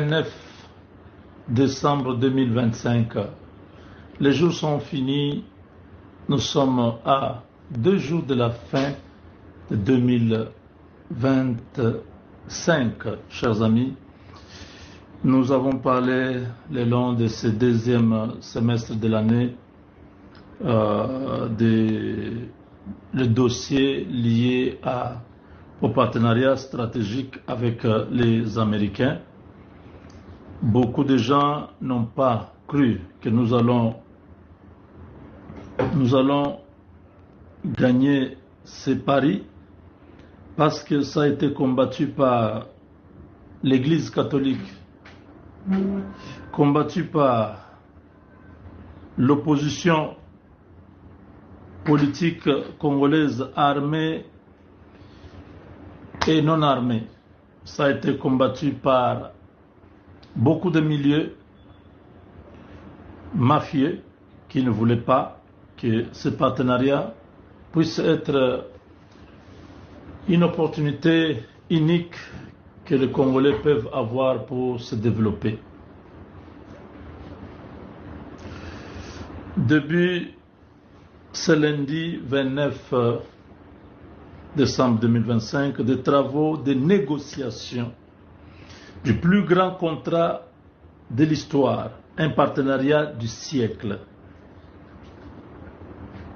9 décembre 2025. Les jours sont finis. Nous sommes à 2 jours de la fin de 2025, chers amis. Nous avons parlé le long de ce deuxième semestre de l'année le dossier lié au partenariat stratégique avec les Américains. Beaucoup de gens n'ont pas cru que nous allons gagner ces paris parce que ça a été combattu par l'Église catholique, combattu par l'opposition politique congolaise armée et non armée. Ça a été combattu par beaucoup de milieux mafieux qui ne voulaient pas que ce partenariat puisse être une opportunité unique que les Congolais peuvent avoir pour se développer. Depuis ce lundi 29 décembre 2025, des travaux de négociation du plus grand contrat de l'histoire, un partenariat du siècle.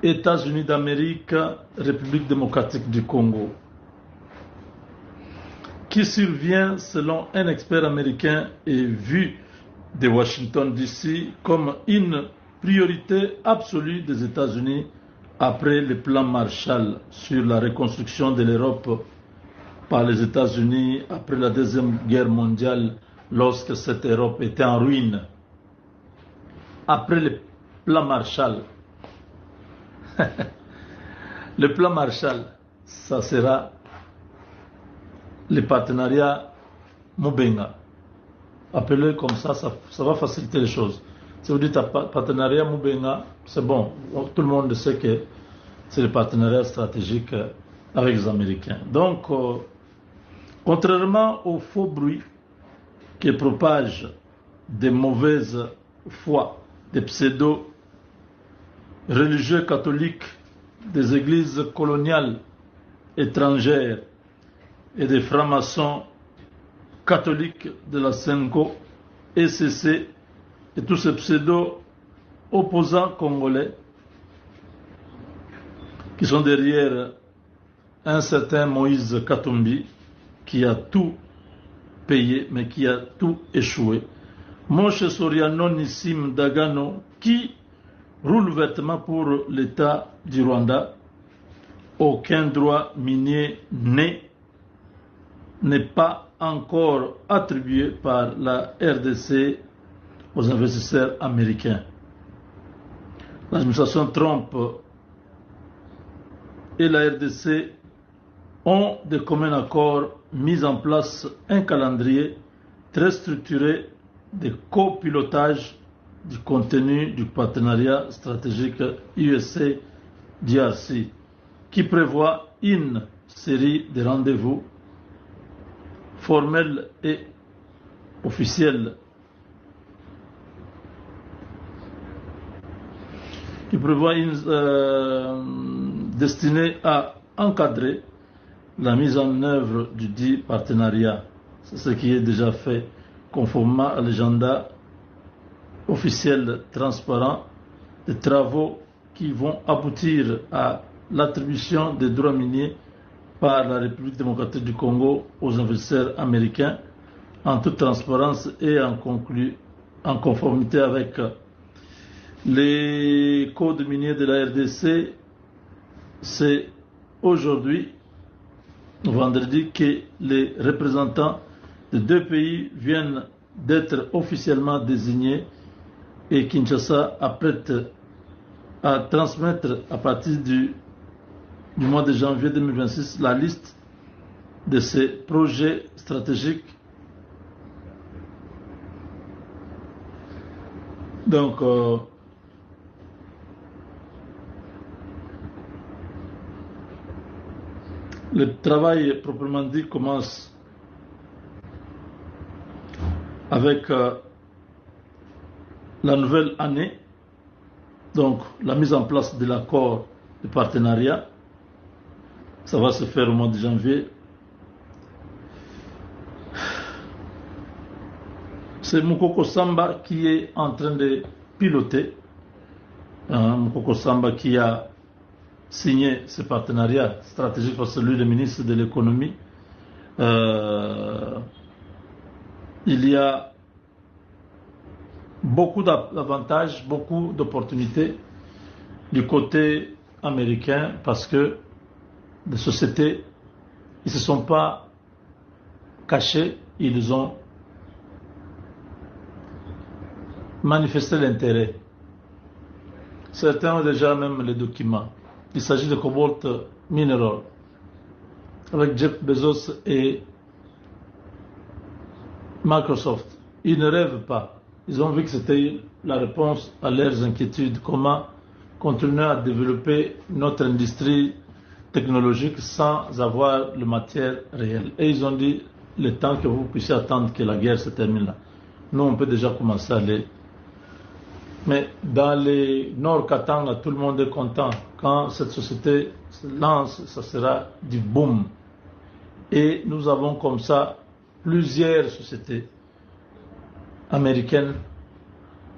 États-Unis d'Amérique, République démocratique du Congo, qui survient selon un expert américain et vu de Washington DC comme une priorité absolue des États-Unis après le plan Marshall sur la reconstruction de l'Europe par les États-Unis après la Deuxième Guerre mondiale, lorsque cette Europe était en ruine. Après le plan Marshall, le plan Marshall, ça sera le partenariat Mubenga. Appelez comme ça va faciliter les choses. Si vous dites partenariat Mubenga, c'est bon. Tout le monde sait que c'est le partenariat stratégique avec les Américains. Donc, contrairement aux faux bruits qui propagent des mauvaises foi, des pseudo-religieux catholiques, des églises coloniales étrangères et des francs-maçons catholiques de la Senko, ECC et tous ces pseudo-opposants congolais qui sont derrière un certain Moïse Katumbi qui a tout payé mais qui a tout échoué. Moshe Soriano Nissim Dagano qui roule vêtement pour l'État du Rwanda. Aucun droit minier n'est pas encore attribué par la RDC aux investisseurs américains. L'administration Trump et la RDC ont de commun accord mis en place un calendrier très structuré de copilotage du contenu du partenariat stratégique USA-DRC qui prévoit une série de rendez-vous formels et officiels qui prévoit destinée à encadrer la mise en œuvre du dit partenariat. C'est ce qui est déjà fait conformément à l'agenda officiel transparent des travaux qui vont aboutir à l'attribution des droits miniers par la République démocratique du Congo aux investisseurs américains en toute transparence et en conformité avec les codes miniers de la RDC. C'est aujourd'hui, vendredi, que les représentants de deux pays viennent d'être officiellement désignés et Kinshasa apprête à transmettre à partir du mois de janvier 2026 la liste de ces projets stratégiques. Donc, le travail proprement dit commence avec la nouvelle année, donc la mise en place de l'accord de partenariat. Ça va se faire au mois de janvier. C'est Mukoko Samba qui est en train de piloter. Mukoko Samba qui a signé ce partenariat stratégique pour celui du ministre de l'économie. Il y a beaucoup d'avantages, beaucoup d'opportunités du côté américain parce que les sociétés, ils ne se sont pas cachés, ils ont manifesté l'intérêt. Certains ont déjà même les documents. Il s'agit de Cobalt Mineral avec Jeff Bezos et Microsoft. Ils ne rêvent pas. Ils ont vu que c'était la réponse à leurs inquiétudes. Comment continuer à développer notre industrie technologique sans avoir le matière réelle. Et ils ont dit, le temps que vous puissiez attendre que la guerre se termine là. Nous, on peut déjà commencer à aller. Mais dans les Nord Katanga, tout le monde est content. Quand cette société se lance, ça sera du boom. Et nous avons comme ça plusieurs sociétés américaines,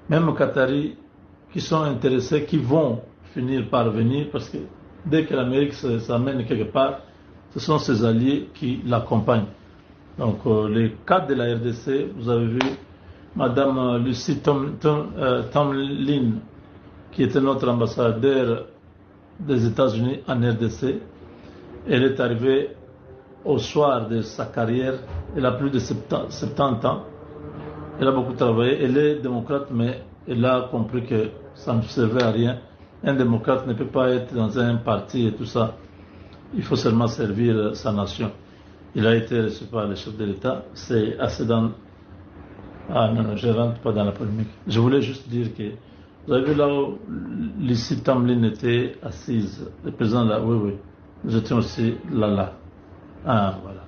même qataris, qui sont intéressés, qui vont finir par venir, parce que dès que l'Amérique s'amène quelque part, ce sont ses alliés qui l'accompagnent. Donc les cadres de la RDC, vous avez vu Madame Lucie Tomlin, qui était notre ambassadeur des États-Unis en RDC. Elle est arrivée au soir de sa carrière. Elle a plus de 70 ans. Elle a beaucoup travaillé. Elle est démocrate, mais elle a compris que ça ne servait à rien. Un démocrate ne peut pas être dans un parti et tout ça. Il faut seulement servir sa nation. Il a été reçu par le chef de l'État. C'est assez dans... Ah non, je ne rentre pas dans la polémique. Je voulais juste dire que... Vous avez vu là où Lucie Tomlin était assise. Le président là, oui, oui. Nous étions aussi là. Ah, voilà.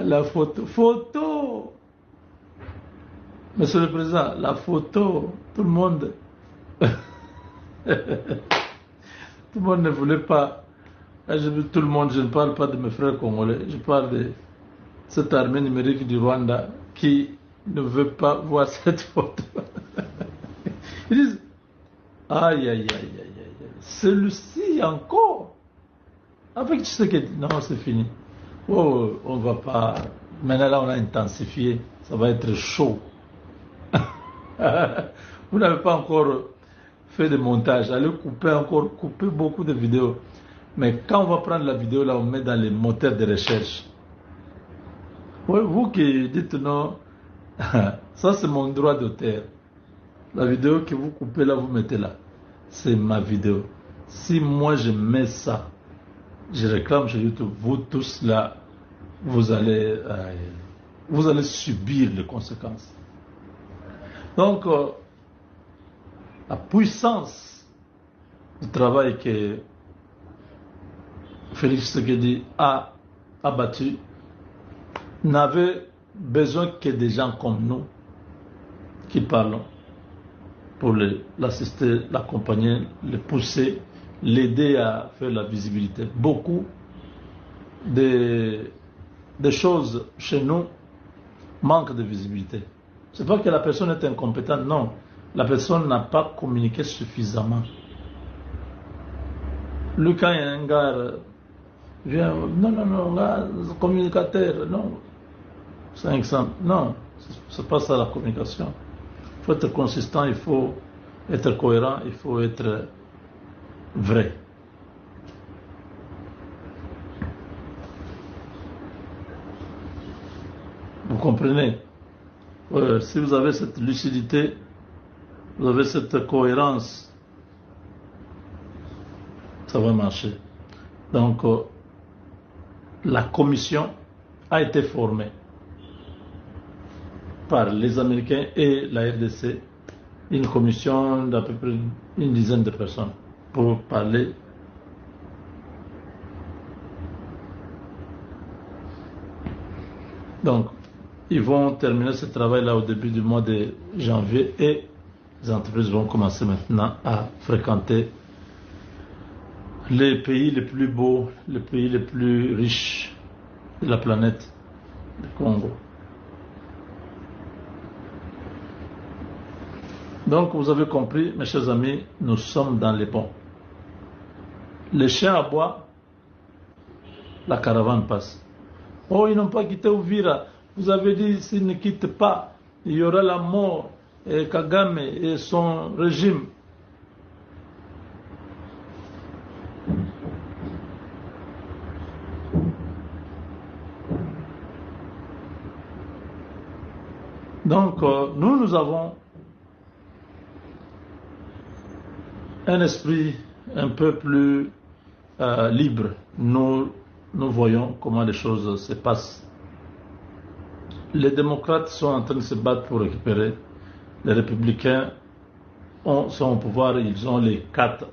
La photo. Photo! Monsieur le Président, la photo, tout le monde... tout le monde ne voulais pas... Tout le monde, je ne parle pas de mes frères congolais, je parle de cette armée numérique du Rwanda qui ne veut pas voir cette photo. Ils disent, aïe, celui-ci encore. Avec tu sais que non, c'est fini. Oh, on va pas. Maintenant là, on a intensifié, ça va être chaud. Vous n'avez pas encore fait de montage, allez couper beaucoup de vidéos. Mais quand on va prendre la vidéo là, on met dans les moteurs de recherche. Vous qui dites non, ça c'est mon droit d'auteur. La vidéo que vous coupez là, vous mettez là. C'est ma vidéo. Si moi je mets ça, je réclame sur YouTube, vous tous là, vous allez subir les conséquences. Donc, la puissance du travail que Félix Tshisekedi a abattu n'avait besoin que des gens comme nous qui parlons pour l'assister, l'accompagner, le pousser, l'aider à faire la visibilité. Beaucoup de choses chez nous manquent de visibilité. Ce n'est pas que la personne est incompétente, non. La personne n'a pas communiqué suffisamment. Lui, quand il y a un gars, vient, non, gars, communicateur, non. C'est un exemple. Non, ce n'est pas ça la communication. Il faut être consistant, il faut être cohérent, il faut être vrai. Vous comprenez? Si vous avez cette lucidité, vous avez cette cohérence, ça va marcher. Donc, la commission a été formée par les Américains et la RDC, une commission d'à peu près une dizaine de personnes pour parler Donc, ils vont terminer ce travail-là au début du mois de janvier et les entreprises vont commencer maintenant à fréquenter les pays les plus beaux, les pays les plus riches de la planète, le Congo. Donc, vous avez compris, mes chers amis, nous sommes dans les bons. Les chiens aboient, la caravane passe. Oh, ils n'ont pas quitté Uvira. Vous avez dit, s'ils ne quittent pas, il y aura la mort, et Kagame et son régime. Donc, nous avons un esprit un peu plus libre. Nous voyons comment les choses se passent. Les démocrates sont en train de se battre pour récupérer. Les républicains sont au pouvoir, ils ont les cartes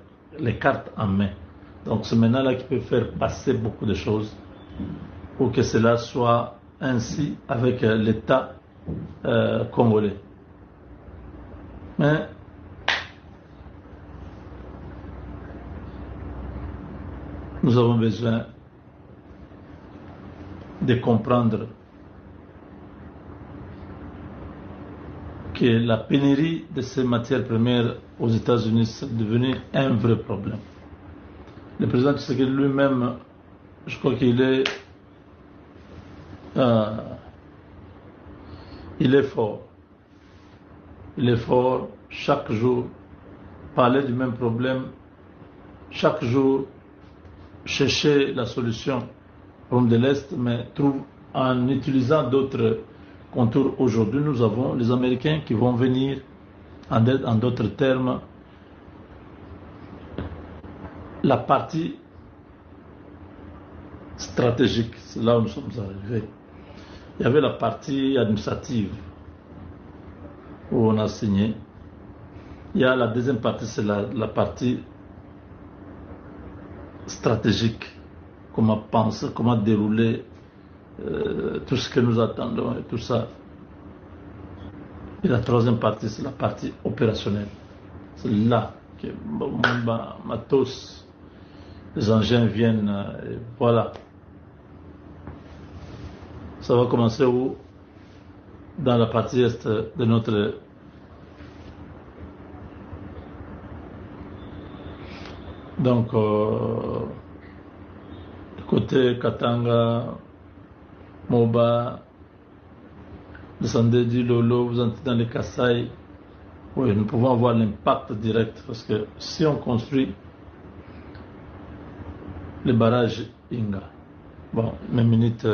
en main. Donc c'est maintenant là qu'ils peuvent faire passer beaucoup de choses pour que cela soit ainsi avec l'État congolais. Mais nous avons besoin de comprendre que la pénurie de ces matières premières aux États-Unis est devenue un vrai problème. Le président Tshisekedi lui-même, je crois qu'il est fort. Il est fort chaque jour, parler du même problème, chaque jour chercher la solution Rome de l'Est, mais trouve en utilisant d'autres contours. Aujourd'hui, nous avons les Américains qui vont venir, en d'autres termes, la partie stratégique, c'est là où nous sommes arrivés. Il y avait la partie administrative où on a signé. Il y a la deuxième partie, c'est la partie stratégique, comment penser, comment dérouler tout ce que nous attendons et tout ça. Et la troisième partie, c'est la partie opérationnelle. C'est là que matos, les engins viennent, et voilà. Ça va commencer où? Dans la partie est de notre donc côté Katanga, Moba, descendez du Lolo, vous entrez dans les Kasaï. Oui, nous pouvons avoir l'impact direct parce que si on construit le barrage Inga, bon, même minute,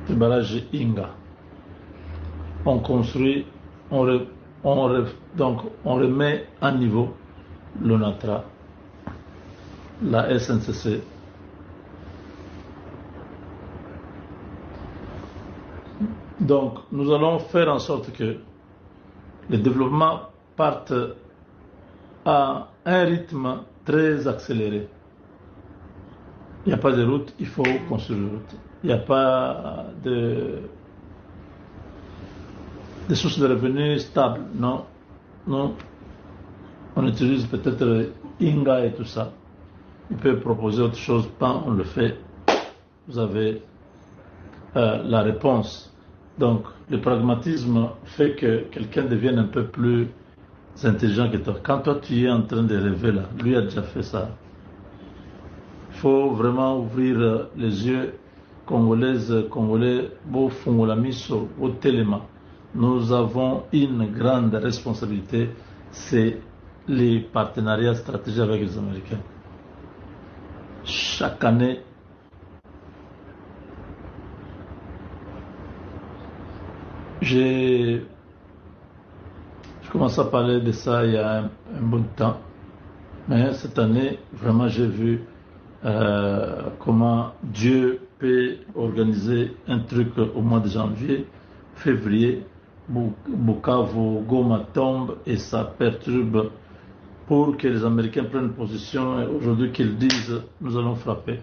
le barrage Inga, on construit, donc on remet à niveau l'ONATRA, la SNCC. Donc, nous allons faire en sorte que le développement parte à un rythme très accéléré. Il n'y a pas de route, il faut construire une route. Il n'y a pas de sources de revenus stables, non. Non. On utilise peut-être Inga et tout ça. Il peut proposer autre chose, pas on le fait. Vous avez la réponse. Donc, le pragmatisme fait que quelqu'un devienne un peu plus intelligent que toi. Quand toi, tu es en train de rêver là, lui a déjà fait ça. Il faut vraiment ouvrir les yeux, Congolais, beau Fungolamiso, au Téléma. Nous avons une grande responsabilité, c'est les partenariats stratégiques avec les Américains. Chaque année, je commence à parler de ça il y a un bon temps, mais cette année, vraiment, j'ai vu comment Dieu peut organiser un truc au mois de janvier, février, Bukavu, Goma tombe et ça perturbe pour que les Américains prennent position et aujourd'hui qu'ils disent nous allons frapper.